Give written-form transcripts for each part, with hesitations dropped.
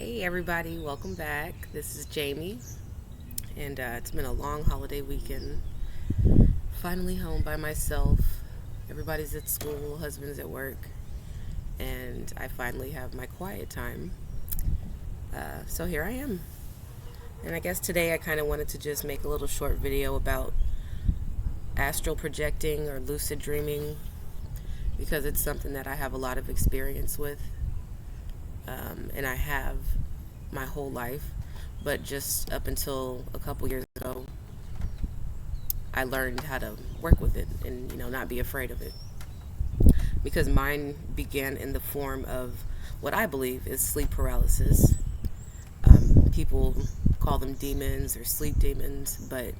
Hey everybody, welcome back. This is Jamie, and it's been a long holiday weekend. Finally home by myself. Everybody's at school, husband's at work, and I finally have my quiet time. So here I am. And I guess today I kind of wanted to just make a little short video about astral projecting or lucid dreaming because it's something that I have a lot of experience with. And I have my whole life, but just up until a couple years ago, I learned how to work with it and not be afraid of it. Because mine began in the form of what I believe is sleep paralysis. People call them demons or sleep demons, but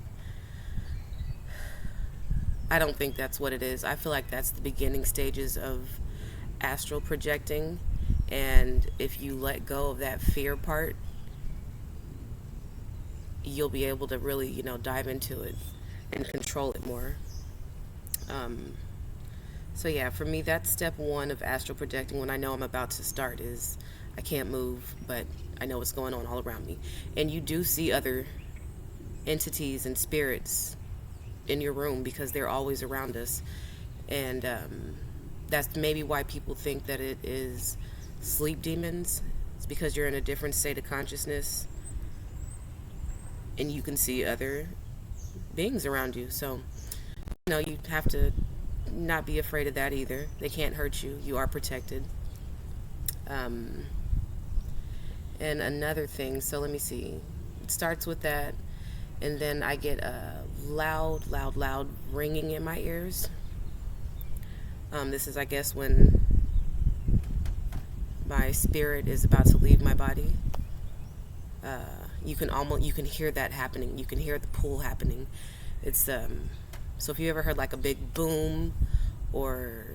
I don't think that's what it is. I feel like that's the beginning stages of astral projecting. And if you let go of that fear part, you'll be able to really, dive into it and control it more. Um, so yeah, for me, that's step one of astral projecting when I know I'm about to start is I can't move, but I know what's going on all around me. And you do see other entities and spirits in your room because they're always around us. And that's maybe why people think that it is sleep demons. It's because you're in a different state of consciousness and you can see other beings around you. So, you have to not be afraid of that either. They can't hurt you. You are protected. Um, and another thing, so let me see. It starts with that, and then I get a loud ringing in my ears. This is, I guess, when my spirit is about to leave my body. You can hear that happening. You can hear the pull happening. It's so if you ever heard like a big boom or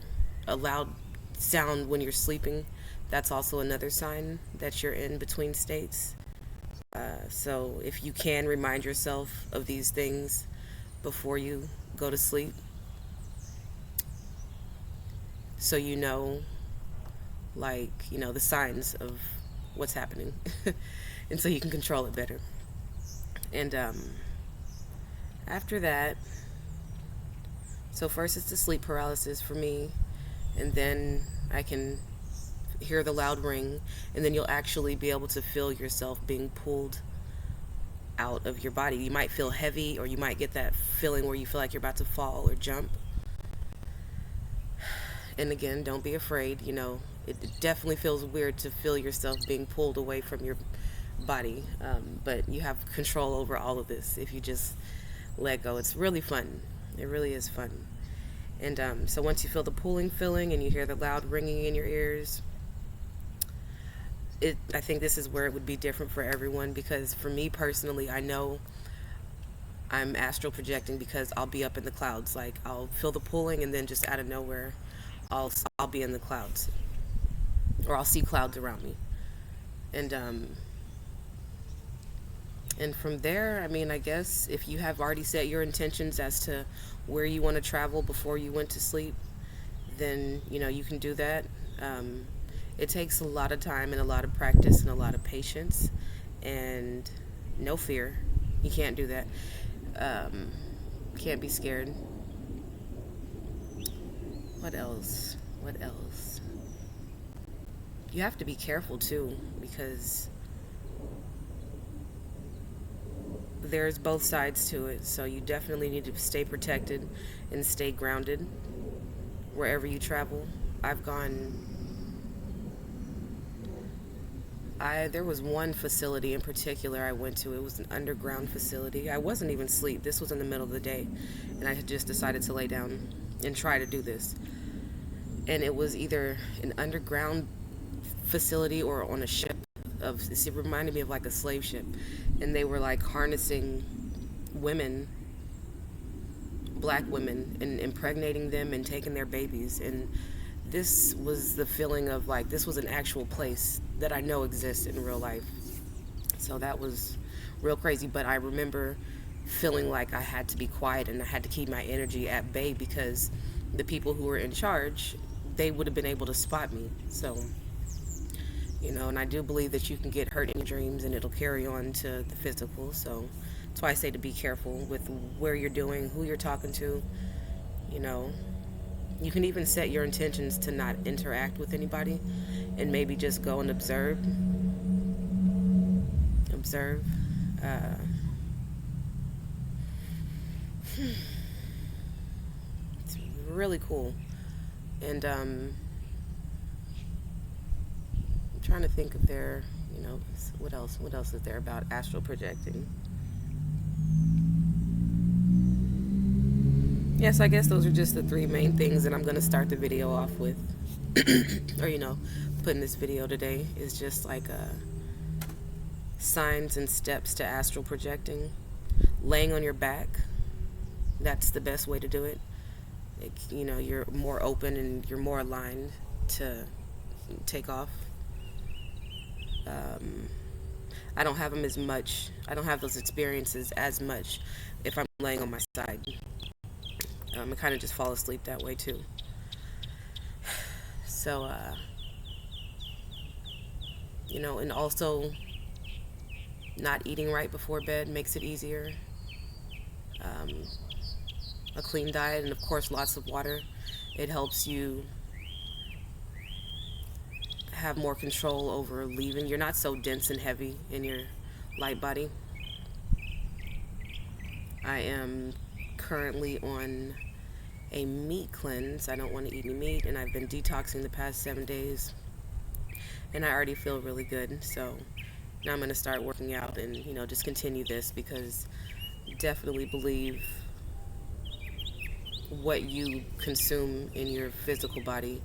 a loud sound when you're sleeping, that's also another sign that you're in between states. So if you can remind yourself of these things before you go to sleep, so the signs of what's happening, and so you can control it better. And after that, so first it's the sleep paralysis for me, and then I can hear the loud ring, and then you'll actually be able to feel yourself being pulled out of your body. You might feel heavy, or you might get that feeling where you feel like you're about to fall or jump. And again, don't be afraid. It definitely feels weird to feel yourself being pulled away from your body, but you have control over all of this if you just let go. It's really fun. It really is fun. And so once you feel the pulling feeling and you hear the loud ringing in your ears, I think this is where it would be different for everyone, because for me personally, I know I'm astral projecting because I'll be up in the clouds. Like, I'll feel the pulling, and then just out of nowhere, I'll be in the clouds, or I'll see clouds around me. And from there, I mean, I guess if you have already set your intentions as to where you want to travel before you went to sleep, then you can do that. It takes a lot of time and a lot of practice and a lot of patience and no fear. You can't do that. Can't be scared. What else? What else? You have to be careful too, because there's both sides to it. So you definitely need to stay protected and stay grounded wherever you travel. There was one facility in particular I went to. It was an underground facility. I wasn't even asleep. This was in the middle of the day, and I had just decided to lay down and try to do this. And it was either an underground facility or on a ship. It reminded me of like a slave ship, and they were like harnessing women, black women, and impregnating them and taking their babies. And this was the feeling of like this was an actual place that I know exists in real life. So that was real crazy. But I remember feeling like I had to be quiet and I had to keep my energy at bay, because the people who were in charge, they would have been able to spot me. So And I do believe that you can get hurt in your dreams and it'll carry on to the physical. So that's why I say to be careful with where you're doing, who you're talking to. You know, you can even set your intentions to not interact with anybody and maybe just go and observe. Observe. Uh, it's really cool. And I'm trying to think if what else? What else is there about astral projecting? Yes, I guess those are just the three main things that I'm going to start the video off with. Or, putting this video today is just like signs and steps to astral projecting. Laying on your back, that's the best way to do it. You're more open and you're more aligned to take off. I don't have them as much. I don't have those experiences as much if I'm laying on my side. I kind of just fall asleep that way too. So, and also not eating right before bed makes it easier. A clean diet and of course lots of water. It helps you have more control over leaving. You're not so dense and heavy in your light body. I am currently on a meat cleanse. I don't want to eat any meat, and I've been detoxing the past 7 days, and I already feel really good. So now I'm going to start working out and just continue this, because definitely believe what you consume in your physical body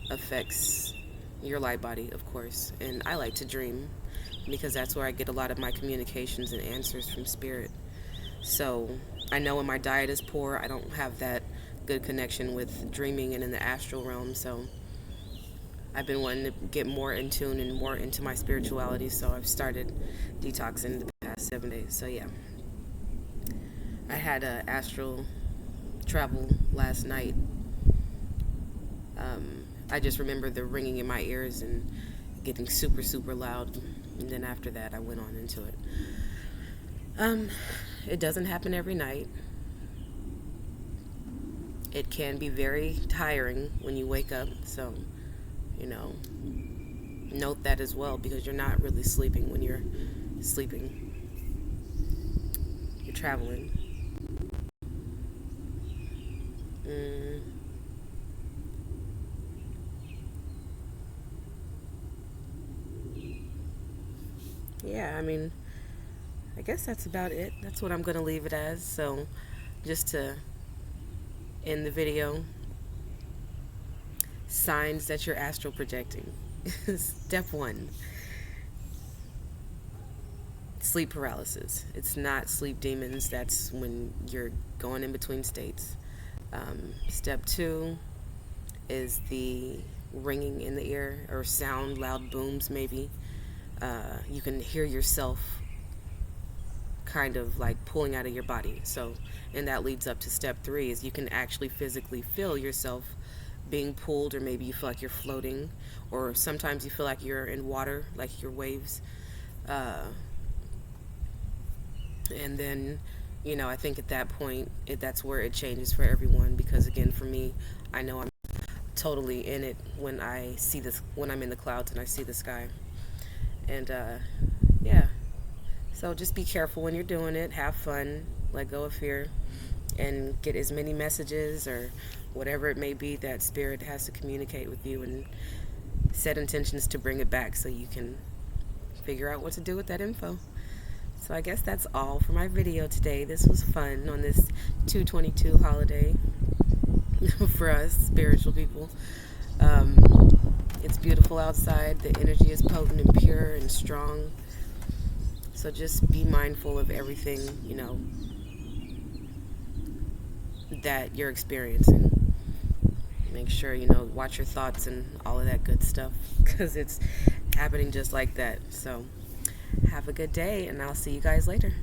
affects your light body, of course. And I like to dream because that's where I get a lot of my communications and answers from spirit. So I know when my diet is poor, I don't have that good connection with dreaming and in the astral realm. So I've been wanting to get more in tune and more into my spirituality. So I've started detoxing the past 7 days. So yeah, I had a astral travel last night. I just remember the ringing in my ears and getting super, super loud. And then after that, I went on into it. It doesn't happen every night. It can be very tiring when you wake up. So, note that as well, because you're not really sleeping when you're sleeping. You're traveling. Yeah, I guess that's about it. That's what I'm going to leave it as. So, just to end the video, signs that you're astral projecting. Step 1, sleep paralysis. It's not sleep demons. That's when you're going in between states. Step 2 is the ringing in the ear, or sound, loud booms maybe. You can hear yourself kind of like pulling out of your body. So, and that leads up to step 3, is you can actually physically feel yourself being pulled, or maybe you feel like you're floating, or sometimes you feel like you're in water, like your waves. And then, I think at that point, that's where it changes for everyone, because again, for me, I know I'm totally in it when when I'm in the clouds and I see the sky. And yeah, so just be careful when you're doing it. Have fun, let go of fear, and get as many messages or whatever it may be that spirit has to communicate with you, and set intentions to bring it back so you can figure out what to do with that info. So I guess that's all for my video today. This was fun on this 2/22 holiday for us spiritual people. It's beautiful outside. The energy is potent and pure and strong. So just be mindful of everything, that you're experiencing. Make sure, watch your thoughts and all of that good stuff, because it's happening just like that. So have a good day, and I'll see you guys later.